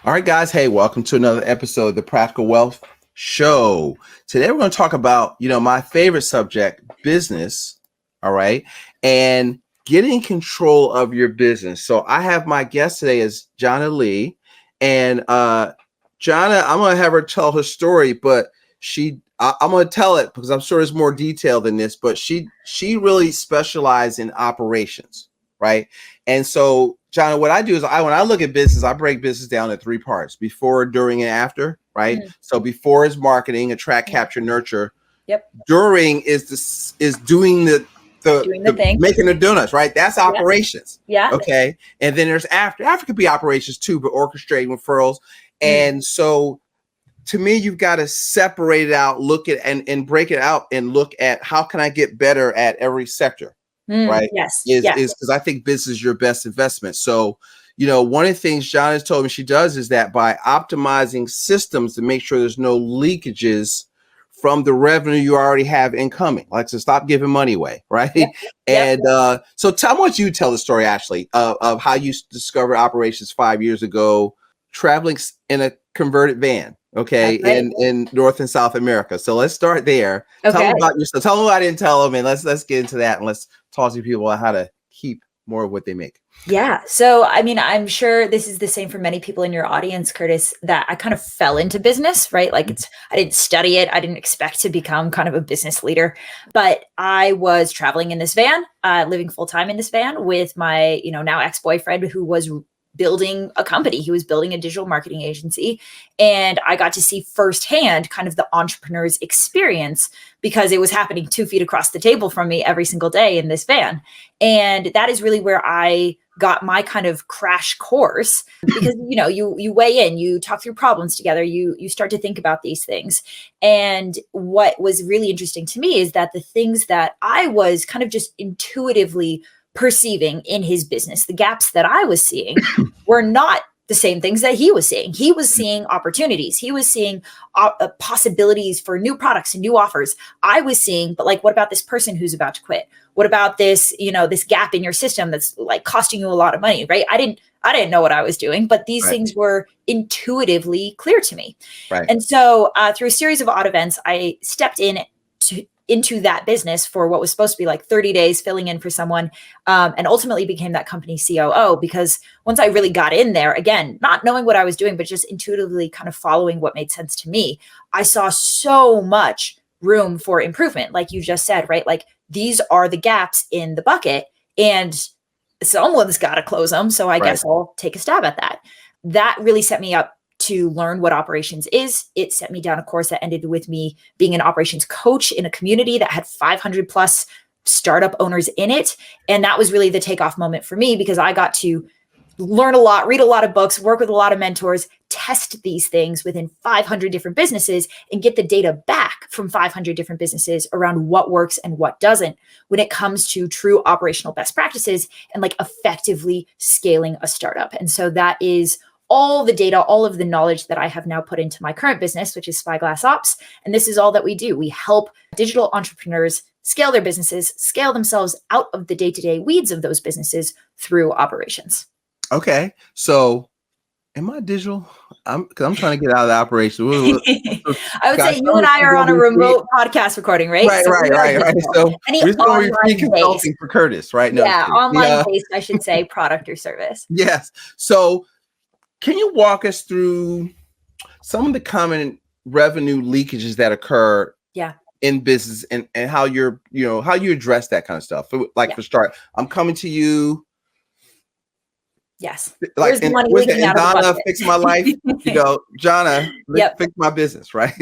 All right, guys. Hey, welcome to another episode of the Practical Wealth Show. Today, we're going to talk about, my favorite subject, business. All right. And getting control of your business. So I have my guest today is Jhana Li. And Jhana, I'm going to have her tell her story, but I'm going to tell it because I'm sure there's more detail than this, but she really specialized in operations, right? And so, Jhana, what I do is when I look at business, I break business down into three parts: before, during, and after, right? Mm-hmm. So before is marketing, attract, capture, nurture. Yep. During is doing the thing. Making the donuts, right? That's operations. Yeah. Okay. And then there's after. After could be operations too, but orchestrating referrals. And so to me, you've got to separate it out, look at and break it out and look at how can I get better at every sector. Right. Yes. Is because I think business is your best investment. So, one of the things John has told me she does is that by optimizing systems to make sure there's no leakages from the revenue you already have incoming, like to stop giving money away. Right. Yep. And so tell me what you tell the story, Ashley, of how you discovered operations 5 years ago, traveling in a converted van. Okay. Right. In North and South America. So let's start there. Okay. Tell them about yourself. Tell them what I didn't tell them. And let's get into that. And let's talk to people about how to keep more of what they make. Yeah. So, I mean, I'm sure this is the same for many people in your audience, Curtis, that I kind of fell into business, right? Like I didn't study it. I didn't expect to become kind of a business leader, but I was traveling in this van, living full time in this van with my, now ex-boyfriend who was building a company. He was building a digital marketing agency. And I got to see firsthand kind of the entrepreneur's experience because it was happening 2 feet across the table from me every single day in this van. And that is really where I got my kind of crash course because, you weigh in, you talk through problems together, you start to think about these things. And what was really interesting to me is that the things that I was kind of just intuitively perceiving in his business, the gaps that I was seeing were not the same things that he was seeing. He was seeing opportunities. He was seeing possibilities for new products and new offers. I was seeing, but like, what about this person who's about to quit? What about this, this gap in your system that's like costing you a lot of money, right? I didn't know what I was doing, but these things were intuitively clear to me. Right. And so through a series of odd events, I stepped into that business for what was supposed to be like 30 days filling in for someone, and ultimately became that company COO because once I really got in there, again, not knowing what I was doing, but just intuitively kind of following what made sense to me, I saw so much room for improvement. Like you just said, right? Like these are the gaps in the bucket and someone's got to close them. So I guess I'll take a stab at that. That really set me up to learn what operations is. It set me down a course that ended with me being an operations coach in a community that had 500 plus startup owners in it. And that was really the takeoff moment for me because I got to learn a lot, read a lot of books, work with a lot of mentors, test these things within 500 different businesses and get the data back from 500 different businesses around what works and what doesn't when it comes to true operational best practices and like effectively scaling a startup. And so that is all the data, all of the knowledge that I have now put into my current business, which is Spyglass Ops. And this is all that we do. We help digital entrepreneurs scale their businesses, scale themselves out of the day-to-day weeds of those businesses through operations. Okay. So am I digital? I'm trying to get out of the operation. I would say you and I are on a remote podcast recording, right? Right. So we're going to be consulting for Curtis, right? No, yeah, online based, I should say, product or service. Yes. So can you walk us through some of the common revenue leakages that occur in business and how how you address that kind of stuff? For start, I'm coming to you. Yes. Like Jhana, fix my life. Jhana, fix my business, right?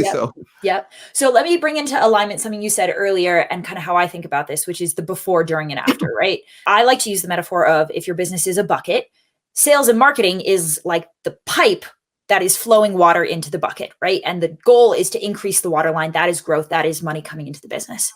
So let me bring into alignment something you said earlier and kind of how I think about this, which is the before, during, and after, right? I like to use the metaphor of if your business is a bucket, sales and marketing is like the pipe that is flowing water into the bucket, right? And the goal is to increase the water line. That is growth. That is money coming into the business.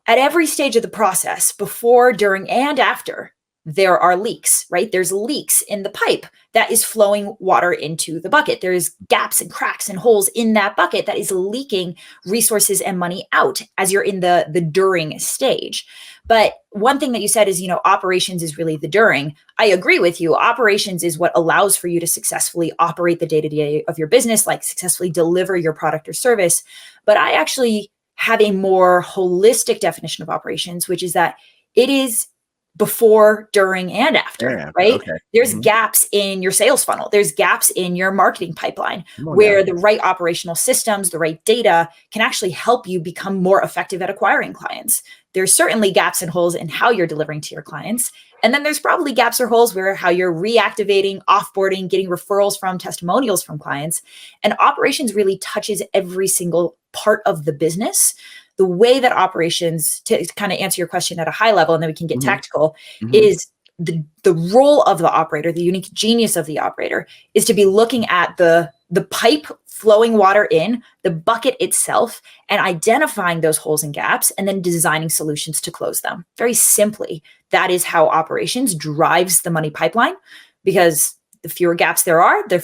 At every stage of the process, before, during, and after, there are leaks, right? There's leaks in the pipe that is flowing water into the bucket. There's gaps and cracks and holes in that bucket that is leaking resources and money out as you're in the during stage. But one thing that you said is, operations is really the during. I agree with you. Operations is what allows for you to successfully operate the day-to-day of your business, like successfully deliver your product or service. But I actually have a more holistic definition of operations, which is that it is before, during, and after, right? Okay. There's gaps in your sales funnel. There's gaps in your marketing pipeline now. where the right operational systems, the right data can actually help you become more effective at acquiring clients. There's certainly gaps and holes in how you're delivering to your clients. And then there's probably gaps or holes where how you're reactivating, offboarding, getting referrals from, testimonials from clients. And operations really touches every single part of the business. The way that operations, to kind of answer your question at a high level, and then we can get tactical, is the role of the operator, the unique genius of the operator, is to be looking at the pipe flowing water in, the bucket itself, and identifying those holes and gaps, and then designing solutions to close them. Very simply, that is how operations drives the money pipeline, because the fewer gaps there are, the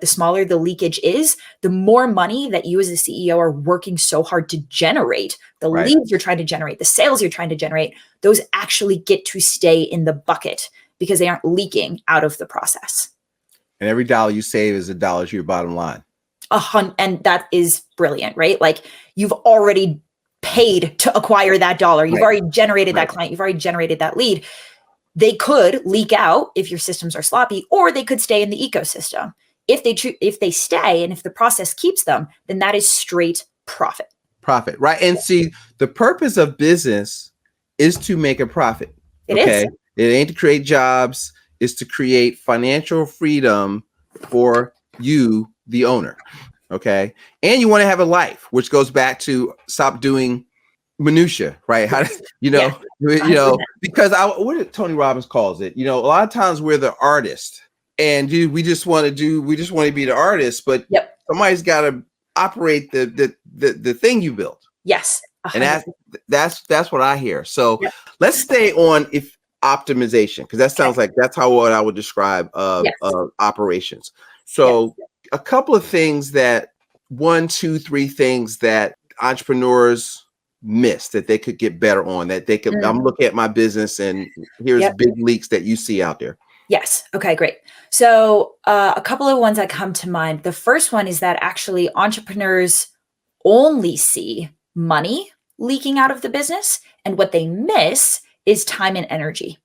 smaller the leakage is, the more money that you as a CEO are working so hard to generate, the leads you're trying to generate, the sales you're trying to generate, those actually get to stay in the bucket because they aren't leaking out of the process. And every dollar you save is $1 to your bottom line. And that is brilliant, right? Like, you've already paid to acquire that dollar. You've already generated that client. You've already generated that lead. They could leak out if your systems are sloppy, or they could stay in the ecosystem. If they stay, and if the process keeps them, then that is straight profit. Profit, right? And see, the purpose of business is to make a profit. It is. It ain't to create jobs. It's to create financial freedom for you, the owner. Okay. And you want to have a life, which goes back to stop doing minutia, right? How because what did Tony Robbins calls it? A lot of times we're the artist, and we just want to be the artist, but somebody's got to operate the thing you built. Yes. 100%. And that's what I hear. So let's stay on optimization, because that sounds like that's what I would describe operations. So a couple of things that 1, 2, 3 things that entrepreneurs miss that they could get better on, that they could, I'm looking at my business and here's big leaks that you see out there. Yes. Okay, great. So a couple of ones that come to mind. The first one is that actually entrepreneurs only see money leaking out of the business, and what they miss is time and energy.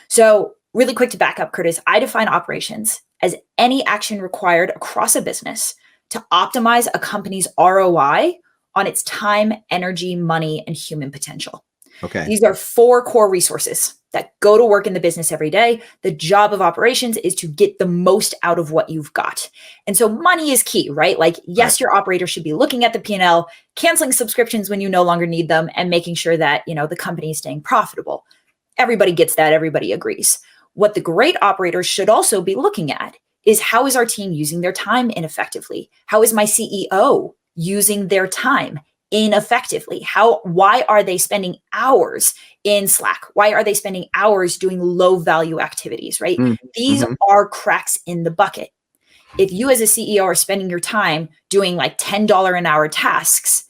So really quick to back up, Curtis, I define operations as any action required across a business to optimize a company's ROI on its time, energy, money, and human potential. Okay. These are 4 core resources that go to work in the business every day. The job of operations is to get the most out of what you've got. And so money is key, right? Like, yes, your operator should be looking at the P&L, canceling subscriptions when you no longer need them, and making sure that, the company is staying profitable. Everybody gets that. Everybody agrees. What the great operators should also be looking at is, how is our team using their time ineffectively? How is my CEO using their time ineffectively? Why are they spending hours in Slack? Why are they spending hours doing low value activities, right? These are cracks in the bucket. If you as a CEO are spending your time doing like $10 an hour tasks,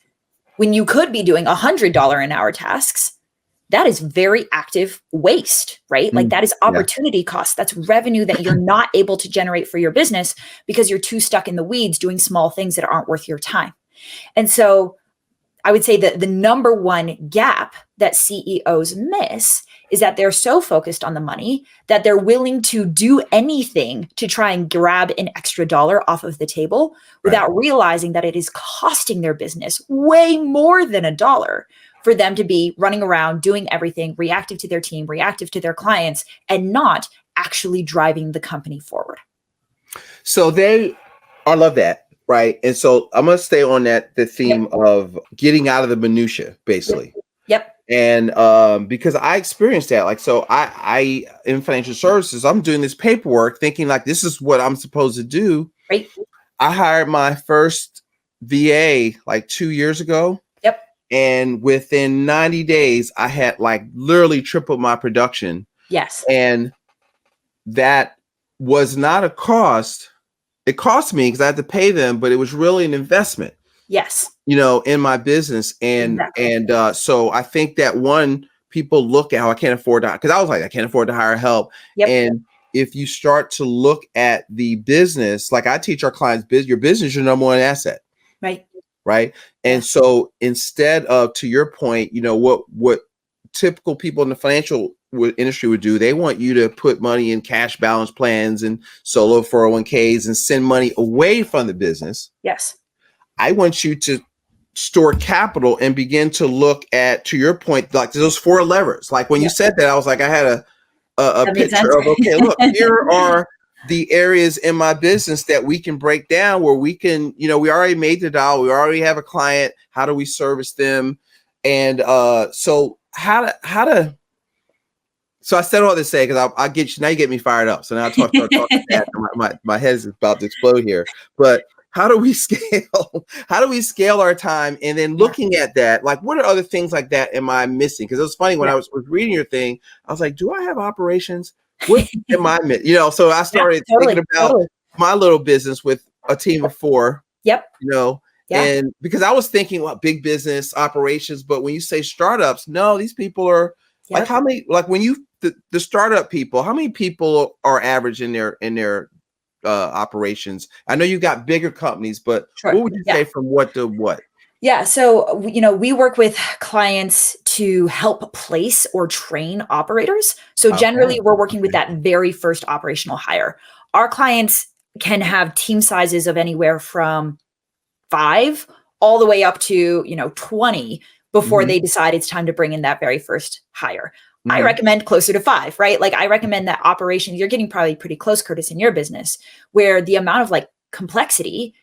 when you could be doing $100 an hour tasks, that is very active waste, right? Like, that is opportunity cost. That's revenue that you're not able to generate for your business because you're too stuck in the weeds doing small things that aren't worth your time. And so I would say that the number one gap that CEOs miss is that they're so focused on the money that they're willing to do anything to try and grab an extra dollar off of the table without realizing that it is costing their business way more than $1 for them to be running around doing everything reactive to their team, reactive to their clients, and not actually driving the company forward. So I love that. Right. And so I'm going to stay on the theme of getting out of the minutia, basically. Yep. And because I experienced that, like, so I in financial services, I'm doing this paperwork thinking like, this is what I'm supposed to do. Right. I hired my first VA like 2 years ago. Yep. And within 90 days, I had like literally tripled my production Yes. And that was not a cost. It cost me because I had to pay them, but it was really an investment, Yes. in my business. So I think that people look at how I can't afford to, because I was like, I can't afford to hire help. Yep. And if you start to look at the business, like I teach our clients, your business is your number one asset. Right. Right. And so instead of, to your point, what typical people in the financial industry would do, they want you to put money in cash balance plans and solo 401ks and send money away from the business. Yes. I want you to store capital and begin to look at, to your point, like those 4 levers. Like when you said that, I was like, I had a picture of, okay, look, here are the areas in my business that we can break down where we can, we already made the dollar. We already have a client. How do we service them? And so so I said all this to say, because I get you, now you get me fired up. So now I start talking that, my head is about to explode here. But how do we scale? How do we scale our time? And then looking at that, like, what are other things like that am I missing? Because it was funny when I was reading your thing, I was like, do I have operations? What am I missing? So I started thinking about my little business with a team of 4. Yep. And because I was thinking, well, big business operations, but when you say startups, no, these people are like, how many, like when the startup people, how many people are average in their operations? I know you got bigger companies, but what would you say from what to what? Yeah. So, we work with clients to help place or train operators. So generally we're working with that very first operational hire. Our clients can have team sizes of anywhere from 5 all the way up to, 20 before they decide it's time to bring in that very first hire. I recommend closer to 5, right? Like I recommend that operations, you're getting probably pretty close, Curtis, in your business, where the amount of like complexity,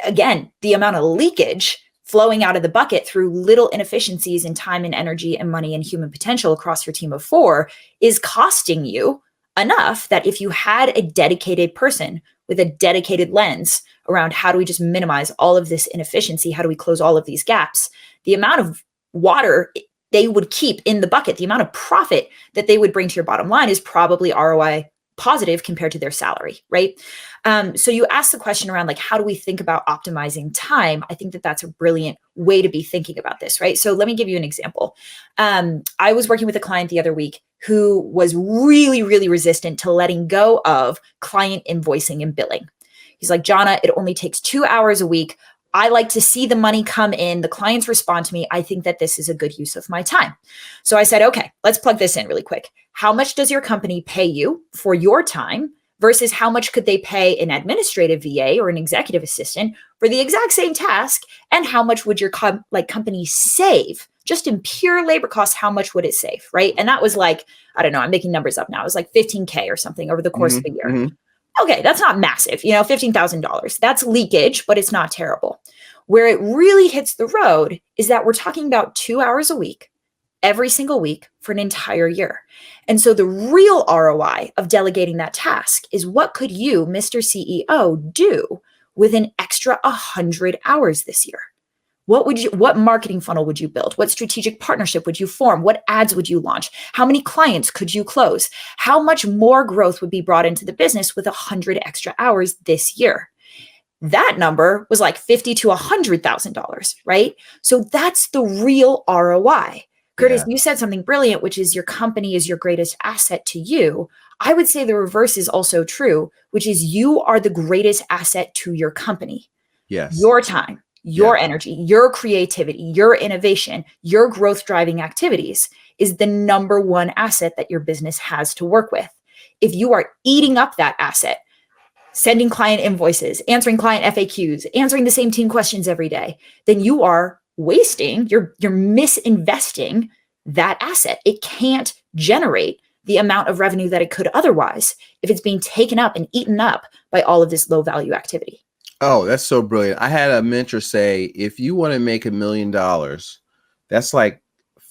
again, the amount of leakage flowing out of the bucket through little inefficiencies in time and energy and money and human potential across your team of 4 is costing you enough that if you had a dedicated person with a dedicated lens around how do we just minimize all of this inefficiency, how do we close all of these gaps, the amount of water they would keep in the bucket, the amount of profit that they would bring to your bottom line is probably ROI positive compared to their salary, right? So you asked the question around like, how do we think about optimizing time? I think that that's a brilliant way to be thinking about this, right? So let me give you an example. I was working with a client the other week who was really, really resistant to letting go of client invoicing and billing. He's like, Jhana, it only takes 2 hours a week. I like to see the money come in. The clients respond to me. I think that this is a good use of my time. So I said, okay, let's plug this in really quick. How much does your company pay you for your time versus how much could they pay an administrative VA or an executive assistant for the exact same task? And how much would your company save just in pure labor costs? How much would it save? Right. And that was like, I don't know, I'm making numbers up now. It was like 15K or something over the course of a year. Okay, that's not massive, $15,000. That's leakage, but it's not terrible. Where it really hits the road is that we're talking about 2 hours a week, every single week for an entire year. And so the real ROI of delegating that task is what could you, Mr. CEO, do with an extra 100 hours this year? What marketing funnel would you build? What strategic partnership would you form? What ads would you launch? How many clients could you close? How much more growth would be brought into the business with 100 extra hours this year? That number was like $50,000 to $100,000, right? So that's the real ROI. Curtis, you said something brilliant, which is your company is your greatest asset to you. I would say the reverse is also true, which is you are the greatest asset to your company. Yes. Your time, your energy, your creativity, your innovation, your growth driving activities is the number one asset that your business has to work with. If you are eating up that asset, sending client invoices, answering client FAQs, answering the same team questions every day, then you are wasting, you're misinvesting that asset. It can't generate the amount of revenue that it could otherwise if it's being taken up and eaten up by all of this low value activity. Oh, that's so brilliant. I had a mentor say, if you want to make $1 million, that's like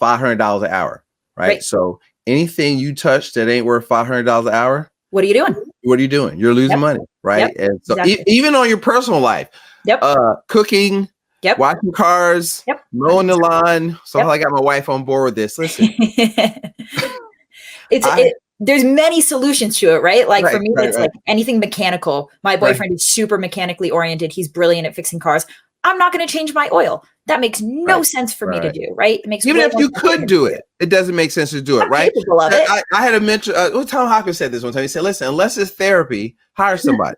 $500 an hour, right? So anything you touch that ain't worth $500 an hour, what are you doing? What are you doing? You're losing money, right? And so even on your personal lilife, cooking, washing cars, mowing the lawn. So I got my wife on board with this. Listen, there's many solutions to it, right? Like Right, for me, right, it's right. like anything mechanical. My Right. boyfriend is super mechanically oriented. He's brilliant at fixing cars. I'm not going to change my oil. That makes no Right. sense for me Right, to right. do, right? It makes Even way if more you sense for him could to do do. it, it doesn't make sense to do it, I'm right? capable of it. I had a mentor, Tom Hawkins said this one time. He said, listen, unless it's therapy, hire somebody.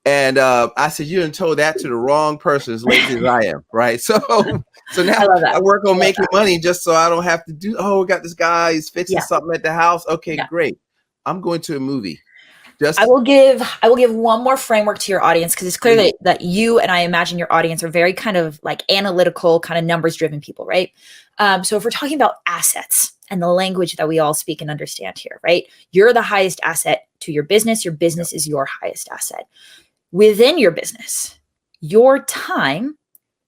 And I said, you done told that to the wrong person as lazy as I am, right? So now I love that. I work on I love making that. money just so I don't have to do, we got this guy, he's fixing Yeah. something at the house. Okay, Yeah. great. I'm going to a movie. I will give one more framework to your audience, because it's clear that you, and I imagine your audience, are very kind of like analytical, kind of numbers driven people, right? So if we're talking about assets and the language that we all speak and understand here, right? You're the highest asset to your business. Your business is your highest asset. Within your business, your time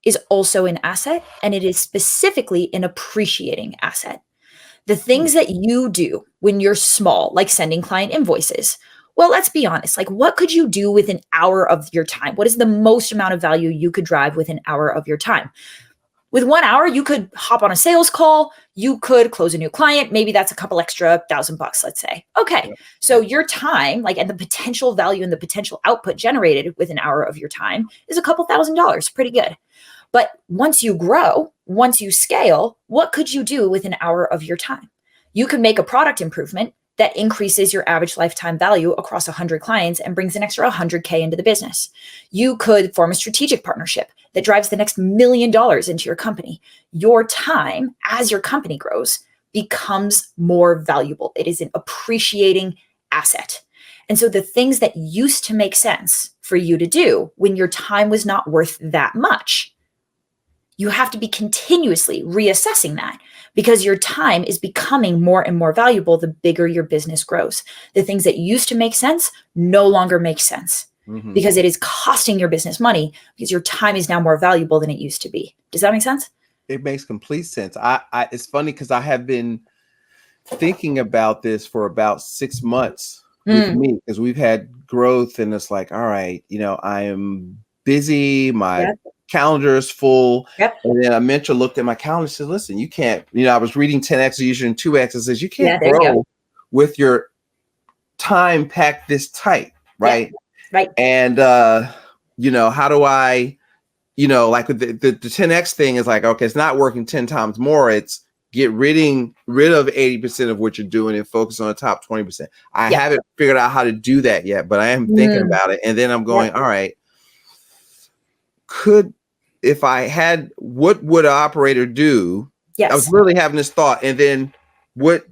is also an asset, and it is specifically an appreciating asset. The things that you do when you're small, like sending client invoices, well, let's be honest. Like, what could you do with an hour of your time? What is the most amount of value you could drive with an hour of your time? With 1 hour, you could hop on a sales call. You could close a new client. Maybe that's a couple extra $1,000, let's say. Okay. Yeah. So your time, like, and the potential value and the potential output generated with an hour of your time is a couple $1,000s. Pretty good. But once you grow, once you scale, what could you do with an hour of your time? You could make a product improvement that increases your average lifetime value across 100 clients and brings an extra 100K into the business. You could form a strategic partnership that drives the next $1 million into your company. Your time, as your company grows, becomes more valuable. It is an appreciating asset. And so the things that used to make sense for you to do when your time was not worth that much, you have to be continuously reassessing that, because your time is becoming more and more valuable the bigger your business grows. The things that used to make sense no longer make sense, because it is costing your business money, because your time is now more valuable than it used to be. Does that make sense? It makes complete sense. It's funny because I have been thinking about this for about 6 months with me, because we've had growth, and it's like, all right, I am busy. My calendar is full. And then a mentor looked at my calendar and said, listen, you can't, I was reading 10X using 2X, and says, you can't grow with your time packed this tight. Right. Right. And, how do I, like the 10X thing is like, okay, it's not working 10 times more. It's get rid of 80% of what you're doing and focus on the top 20%. I haven't figured out how to do that yet, but I am thinking about it. And then I'm going, all right, if I had, what would an operator do? I was really having this thought. And then what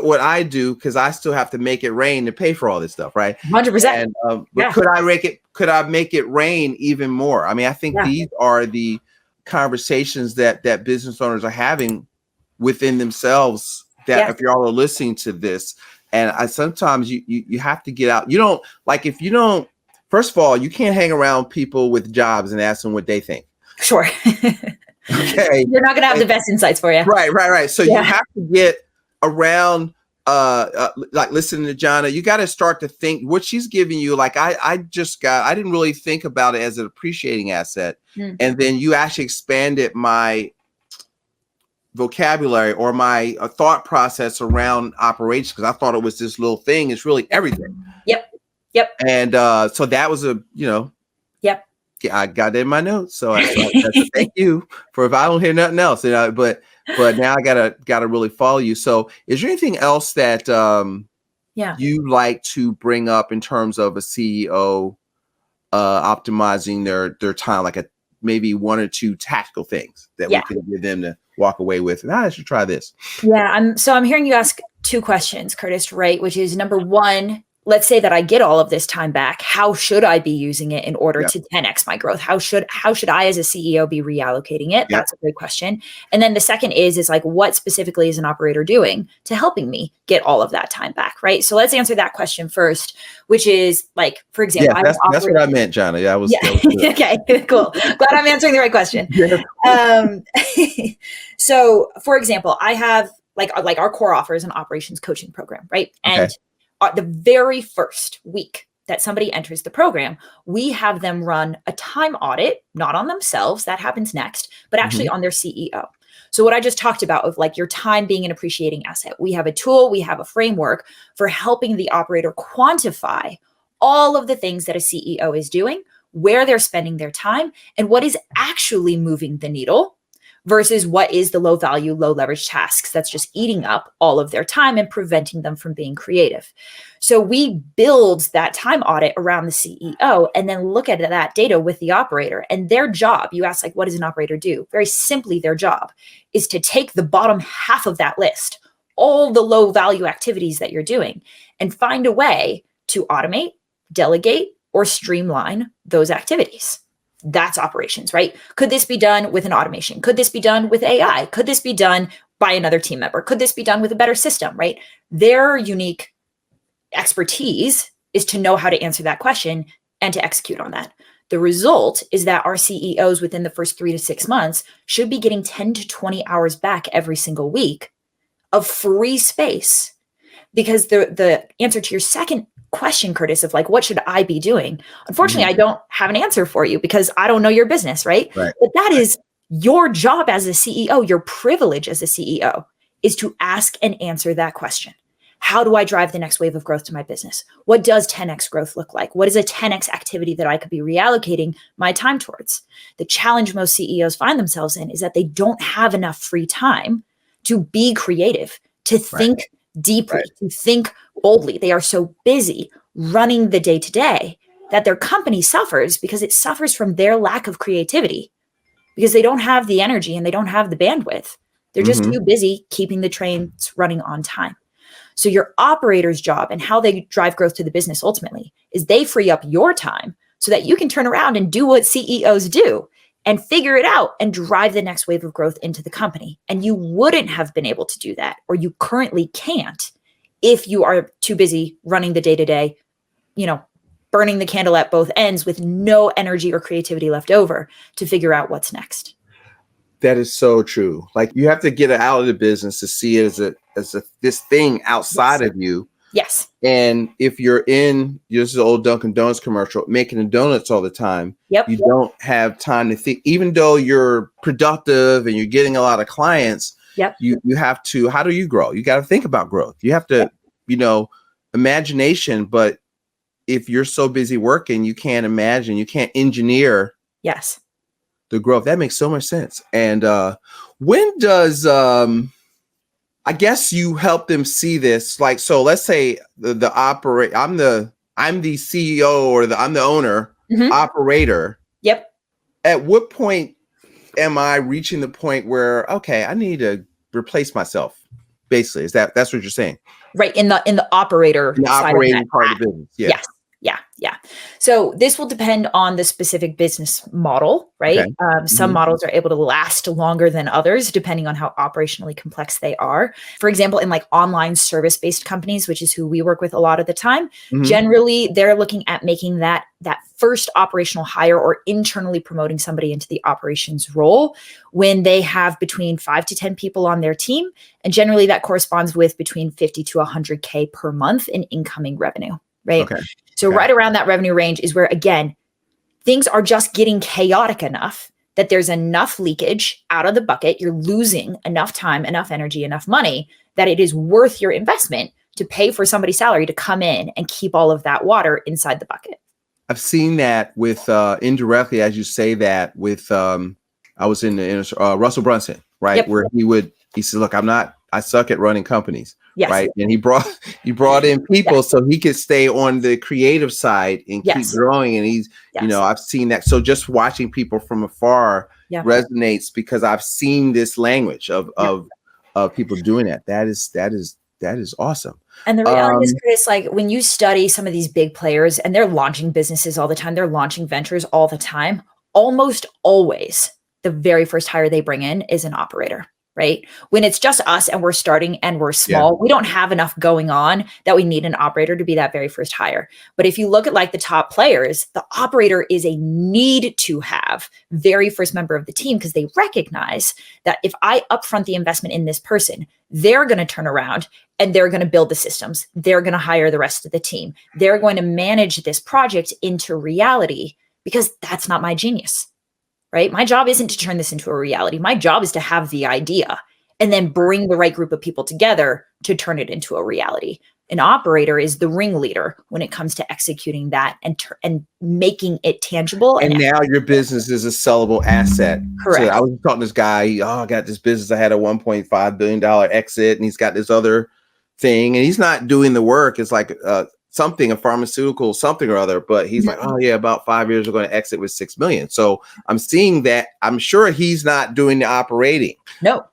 would I do? Because I still have to make it rain to pay for all this stuff, right? 100%. And but could I make it rain even more? I mean, I think these are the conversations that business owners are having within themselves, that if y'all are listening to this, and sometimes you have to get out. You don't, like, if you don't, first of all, you can't hang around people with jobs and ask them what they think. Sure. Okay. You're not going to have the best insights for you. Right. So you have to get around, like listening to Jhana. You got to start to think what she's giving you. Like I didn't really think about it as an appreciating asset. And then you actually expanded my vocabulary or my thought process around operations, because I thought it was this little thing. It's really everything. Yep. And so that was I got it in my notes. So that's thank you for, if I don't hear nothing else, but now I gotta really follow you. So is there anything else that you like to bring up in terms of a CEO optimizing their time, like maybe one or two tactical things that we can give them to walk away with? And I should try this. I'm hearing you ask two questions, Curtis, right? Which is, number one, let's say that I get all of this time back. How should I be using it in order to 10x my growth? How should I as a CEO be reallocating it? That's a great question. And then the second is like, what specifically is an operator doing to helping me get all of that time back, right? So let's answer that question first, which is like, for example, that's what I meant, Jhana. That was okay, cool. Glad I'm answering the right question. So for example, I have like our core offer is an operations coaching program, right? And the very first week that somebody enters the program, we have them run a time audit, not on themselves, that happens next, but actually on their CEO. So what I just talked about of like your time being an appreciating asset, we have a tool, we have a framework for helping the operator quantify all of the things that a CEO is doing, where they're spending their time, and what is actually moving the needle versus what is the low value, low leverage tasks that's just eating up all of their time and preventing them from being creative. So we build that time audit around the CEO and then look at that data with the operator and their job. You ask, like, what does an operator do? Very simply, their job is to take the bottom half of that list, all the low value activities that you're doing, and find a way to automate, delegate, or streamline those activities. That's operations, right? Could this be done with an automation? Could this be done with AI? Could this be done by another team member? Could this be done with a better system, right? Their unique expertise is to know how to answer that question and to execute on that. The result is that our CEOs within the first 3 to 6 months should be getting 10 to 20 hours back every single week of free space. Because the answer to your second question, Curtis, of like, what should I be doing? Unfortunately, I don't have an answer for you because I don't know your business, right? But that is your job as a CEO, your privilege as a CEO is to ask and answer that question. How do I drive the next wave of growth to my business? What does 10x growth look like? What is a 10x activity that I could be reallocating my time towards? The challenge most CEOs find themselves in is that they don't have enough free time to be creative, to think deeply, to think boldly. They are so busy running the day-to-day that their company suffers because it suffers from their lack of creativity because they don't have the energy and they don't have the bandwidth. They're just too busy keeping the trains running on time. So your operator's job and how they drive growth to the business ultimately is they free up your time so that you can turn around and do what CEOs do and figure it out and drive the next wave of growth into the company. And you wouldn't have been able to do that, or you currently can't, if you are too busy running the day-to-day, burning the candle at both ends with no energy or creativity left over to figure out what's next. That is so true. Like, you have to get it out of the business to see it as this thing outside of you. Yes. And if you're in, this is an old Dunkin' Donuts commercial, making the donuts all the time, you don't have time to think, even though you're productive and you're getting a lot of clients, you have to, how do you grow? You got to think about growth. You have to, imagination, but if you're so busy working, you can't imagine, you can't engineer the growth. That makes so much sense. And when does, I guess you help them see this, like, so let's say I'm the CEO or I'm the owner, operator. At what point am I reaching the point where, okay, I need to replace myself? Basically, that's what you're saying? Right. In the operator side operating part of the business. Yes. Yeah. So this will depend on the specific business model, right? Okay. Some models are able to last longer than others, depending on how operationally complex they are. For example, in like online service-based companies, which is who we work with a lot of the time, generally they're looking at making that first operational hire or internally promoting somebody into the operations role when they have between 5 to 10 people on their team. And generally that corresponds with between 50 to 100K per month in incoming revenue, right? Okay. So right around that revenue range is where, again, things are just getting chaotic enough that there's enough leakage out of the bucket. You're losing enough time, enough energy, enough money that it is worth your investment to pay for somebody's salary to come in and keep all of that water inside the bucket. I've seen that with indirectly, as you say that, with I was in Russell Brunson, right? Where he said, look, I suck at running companies. Right. And he brought in people so he could stay on the creative side and keep growing. And he's, I've seen that. So just watching people from afar resonates because I've seen this language of people doing that. That is awesome. And the reality is, Chris, like when you study some of these big players and they're launching businesses all the time, they're launching ventures all the time, almost always the very first hire they bring in is an operator. Right? When it's just us and we're starting and we're small, we don't have enough going on that we need an operator to be that very first hire. But if you look at like the top players, the operator is a need to have very first member of the team because they recognize that if I upfront the investment in this person, they're going to turn around and they're going to build the systems. They're going to hire the rest of the team. They're going to manage this project into reality because that's not my genius. right? My job isn't to turn this into a reality. My job is to have the idea and then bring the right group of people together to turn it into a reality. An operator is the ringleader when it comes to executing that and making it tangible. And now your business is a sellable asset. Correct. So I was talking to this guy, I got this business. I had a $1.5 billion exit, and he's got this other thing, and he's not doing the work. It's like a pharmaceutical, something or other, but he's like, oh yeah, about 5 years we're going to exit with 6 million. So I'm seeing that. I'm sure he's not doing the operating. No,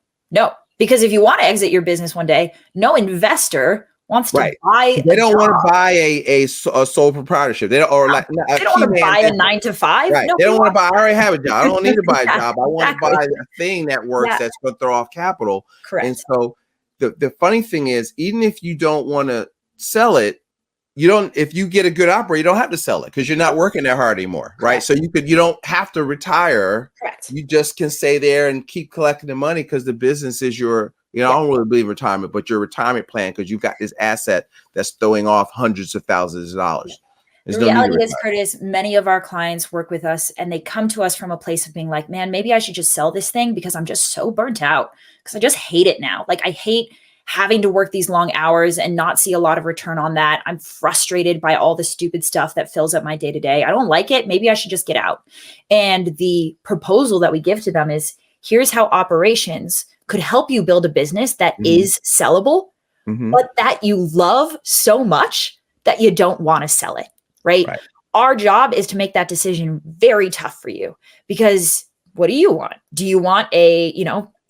because if you want to exit your business one day, no investor wants to buy. They don't want to buy a sole proprietorship. They don't, or like they don't want to buy a 9 to 5. Right. No, they don't want to buy. I already have a job. I don't need to buy a job. I want Exactly. to buy a thing that works. That's going to throw off capital. Correct. And so the funny thing is, even if you don't want to sell it, if you get a good operator, you don't have to sell it because you're not working that hard anymore. Right. So you don't have to retire. Correct. You just can stay there and keep collecting the money because the business is your, I don't really believe retirement, but your retirement plan, because you've got this asset that's throwing off hundreds of thousands of dollars. The reality is, Curtis, many of our clients work with us and they come to us from a place of being like, man, maybe I should just sell this thing because I'm just so burnt out because I just hate it now. Like I hate having to work these long hours and not see a lot of return on that. I'm frustrated by all the stupid stuff that fills up my day to day. I don't like it. Maybe I should just get out. And the proposal that we give to them is, here's how operations could help you build a business that is sellable, but that you love so much that you don't want to sell it, right? Our job is to make that decision very tough for you, because what do you want? Do you want a,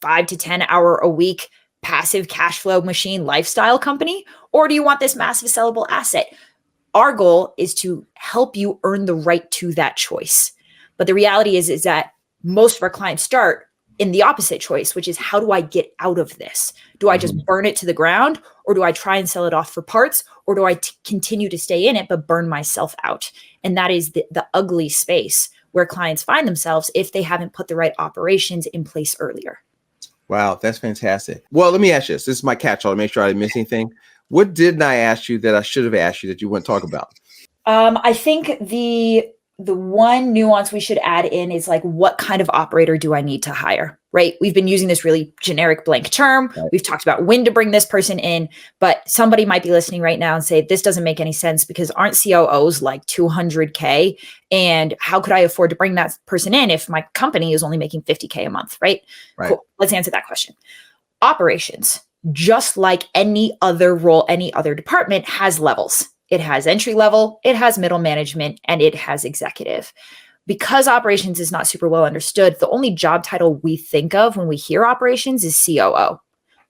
5 to 10 hour a week passive cash flow machine lifestyle company? Or do you want this massive sellable asset? Our goal is to help you earn the right to that choice. But the reality is that most of our clients start in the opposite choice, which is, how do I get out of this? Do I just burn it to the ground, or do I try and sell it off for parts, or do I continue to stay in it but burn myself out? And that is the ugly space where clients find themselves if they haven't put the right operations in place earlier. Wow, that's fantastic. Well, let me ask you this. This is my catch-all to make sure I didn't miss anything. What didn't I ask you that I should have asked you that you wouldn't talk about? I think the one nuance we should add in is like, what kind of operator do I need to hire, right? We've been using this really generic blank term. We've talked about when to bring this person in, but somebody might be listening right now and say, this doesn't make any sense because aren't COOs like $200K? And how could I afford to bring that person in if my company is only making $50K a month, right? Cool. Let's answer that question. Operations, just like any other role, any other department, has levels. It has entry level, it has middle management, and it has executive. Because operations is not super well understood, the only job title we think of when we hear operations is COO.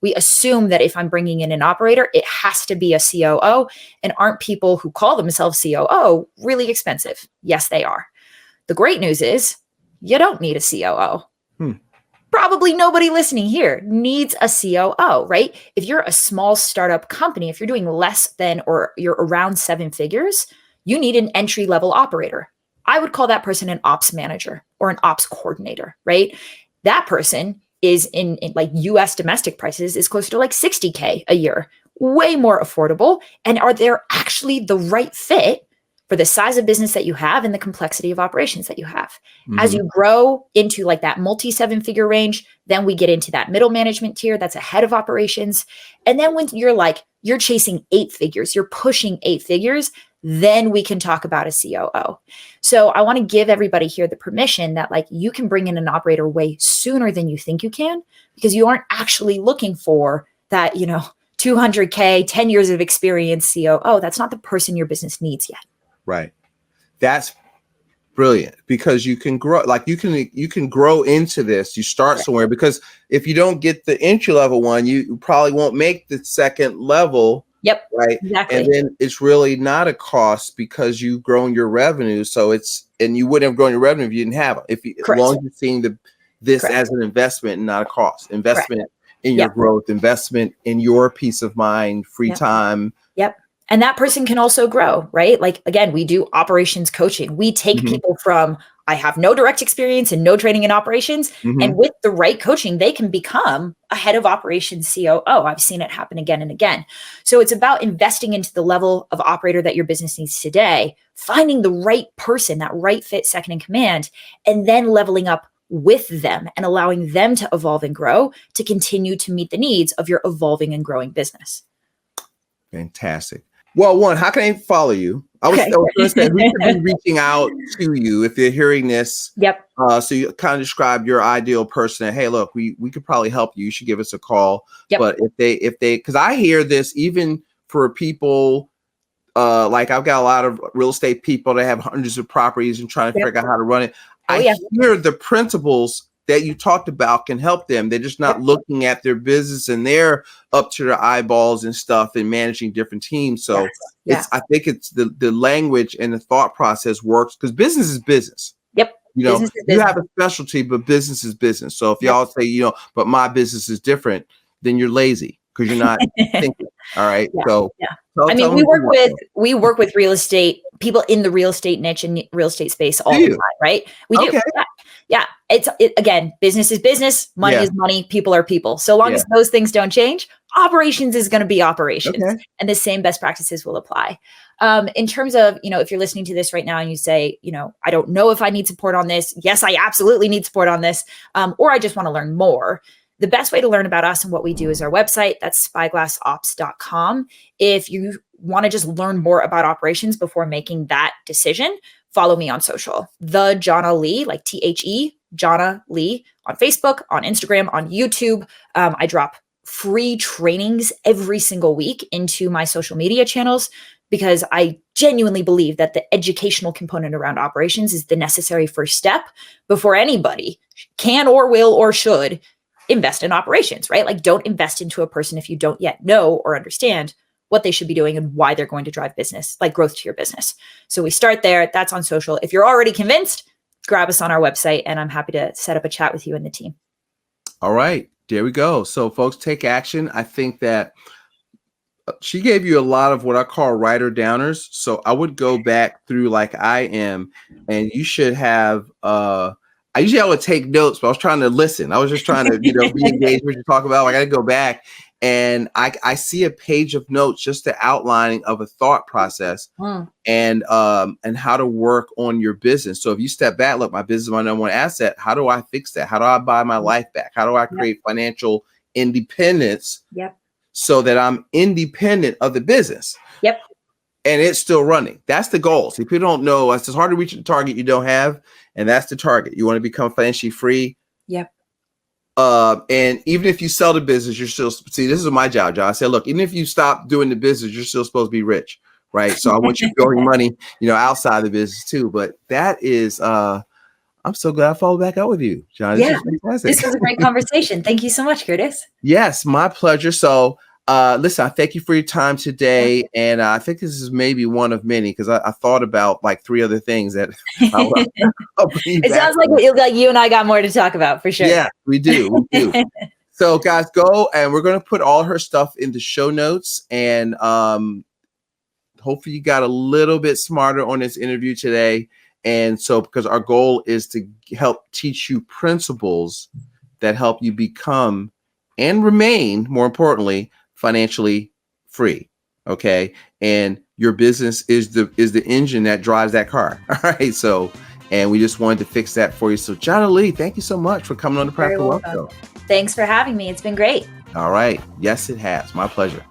We assume that if I'm bringing in an operator, it has to be a COO. And aren't people who call themselves COO really expensive? Yes, they are. The great news is you don't need a COO. Probably nobody listening here needs a COO, right? If you're a small startup company, if you're doing less than or you're around 7 figures, you need an entry-level operator. I would call that person an ops manager or an ops coordinator, right? That person is in like US domestic prices is closer to like 60K a year, way more affordable. And are they actually the right fit for the size of business that you have and the complexity of operations that you have? As you grow into like that multi-7-figure range, then we get into that middle management tier that's ahead of operations. And then when you're chasing 8 figures, you're pushing 8 figures, then we can talk about a COO. So I want to give everybody here the permission that like you can bring in an operator way sooner than you think you can, because you aren't actually looking for that, 200K, 10 years of experience COO. That's not the person your business needs yet. Right. That's brilliant, because you can grow, like you can grow into this. You start somewhere, because if you don't get the entry level one, you probably won't make the second level. Yep. Right. Exactly. And then it's really not a cost because you've grown your revenue. So and you wouldn't have grown your revenue if you didn't have it. As long as you're seeing this as an investment and not a cost. Investment in your growth, investment in your peace of mind, free time. Yep. And that person can also grow, right? Like, again, we do operations coaching. We take people from, I have no direct experience and no training in operations. And with the right coaching, they can become a head of operations COO. I've seen it happen again and again. So it's about investing into the level of operator that your business needs today, finding the right person, that right fit second in command, and then leveling up with them and allowing them to evolve and grow to continue to meet the needs of your evolving and growing business. Fantastic. Well, one, how can I follow you? I was going to say, who should be reaching out to you if they're hearing this? Yep. So you kind of describe your ideal person. And, hey, look, we could probably help you. You should give us a call. Yep. But if they, because I hear this even for people, like I've got a lot of real estate people that have hundreds of properties and trying to figure out how to run it. I hear the principles that you talked about can help them. They're just not looking at their business and they're up to their eyeballs and stuff and managing different teams. So I think it's the language and the thought process works because business is business. Yep. You know, you have a specialty, but business is business. So if y'all say, you know, but my business is different, then you're lazy because you're not thinking. All right. So I mean, we work with real estate people in the real estate niche and real estate space all the time, right? We do. Yeah. Again, business is business, money is money, people are people. So long as those things don't change, operations is going to be operations, and the same best practices will apply. In terms of, you know, if you're listening to this right now and you say, you know, I don't know if I need support on this. Yes, I absolutely need support on this. Or I just want to learn more. The best way to learn about us and what we do is our website. That's spyglassops.com. If you want to just learn more about operations before making that decision, follow me on social. The Jhana Li, like THE, Jhana Li, on Facebook, on Instagram, on YouTube. I drop free trainings every single week into my social media channels because I genuinely believe that the educational component around operations is the necessary first step before anybody can or will or should invest in operations, right? Like, don't invest into a person if you don't yet know or understand what they should be doing and why they're going to drive business, like growth to your business. So we start there. That's on social. If you're already convinced, grab us on our website and I'm happy to set up a chat with you and the team. All right, there we go. So folks, take action. I think that she gave you a lot of what I call writer downers. So I would go back through like I am, and you should have, I would take notes, but I was trying to listen. I was just trying to, you know, be engaged with what you talk about. I got to go back. And I see a page of notes, just the outlining of a thought process and how to work on your business. So if you step back, look, my business is my number one asset. How do I fix that? How do I buy my life back? How do I create financial independence so that I'm independent of the business? And it's still running. That's the goal. See, people don't know. It's hard to reach a target you don't have. And that's the target. You want to become financially free. And even if you sell the business, you're still, see, this is my job, John. I said, look, even if you stop doing the business, you're still supposed to be rich, right? So I want you building money, you know, outside the business too. But that is, I'm so glad I followed back up with you, John. This was a great conversation. Thank you so much, Curtis. Yes, my pleasure. So listen, I thank you for your time today. And I think this is maybe one of many, because I thought about like 3 other things that it sounds like you and I got more to talk about for sure. Yeah, we do. So guys, go, and we're going to put all her stuff in the show notes, and hopefully you got a little bit smarter on this interview today. And so, because our goal is to help teach you principles that help you become and remain, more importantly, financially free. Okay. And your business is the engine that drives that car. All right. So, and we just wanted to fix that for you. So Jhana Li, thank you so much for coming on the Practical Wealth Show. Thanks for having me. It's been great. All right. Yes, it has. My pleasure.